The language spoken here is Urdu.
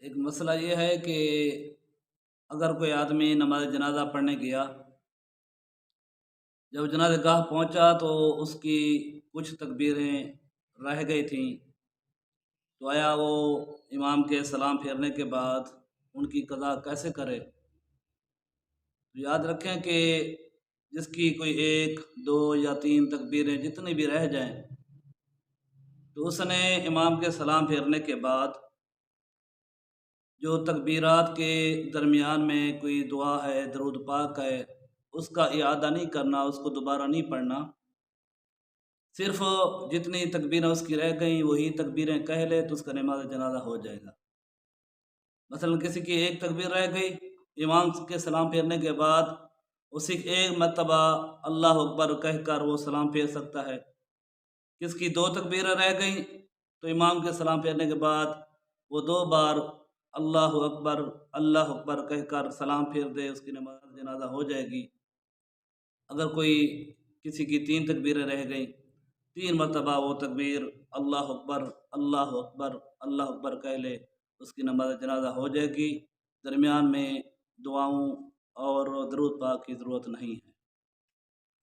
ایک مسئلہ یہ ہے کہ اگر کوئی آدمی نماز جنازہ پڑھنے گیا، جب جنازہ گاہ پہنچا تو اس کی کچھ تکبیریں رہ گئی تھیں، تو آیا وہ امام کے سلام پھیرنے کے بعد ان کی قضا کیسے کرے؟ تو یاد رکھیں کہ جس کی کوئی ایک دو یا تین تکبیریں جتنی بھی رہ جائیں، تو اس نے امام کے سلام پھیرنے کے بعد جو تکبیرات کے درمیان میں کوئی دعا ہے، درود پاک ہے، اس کا اعادہ نہیں کرنا، اس کو دوبارہ نہیں پڑھنا، صرف جتنی تکبیریں اس کی رہ گئیں وہی تکبیریں کہہ لے تو اس کا نماز جنازہ ہو جائے گا۔ مثلا کسی کی ایک تکبیر رہ گئی، امام کے سلام پھیرنے کے بعد اسی ایک مرتبہ اللہ اکبر کہہ کر وہ سلام پھیر سکتا ہے۔ کس کی دو تکبیریں رہ گئیں تو امام کے سلام پھیرنے کے بعد وہ دو بار اللہ اکبر کہہ کر سلام پھیر دے، اس کی نماز جنازہ ہو جائے گی۔ اگر کوئی کسی کی تین تکبیریں رہ گئیں، تین مرتبہ وہ تکبیر اللہ اکبر اللہ اکبر اللہ اکبر کہہ لے، اس کی نماز جنازہ ہو جائے گی۔ درمیان میں دعاؤں اور درود پاک کی ضرورت نہیں ہے۔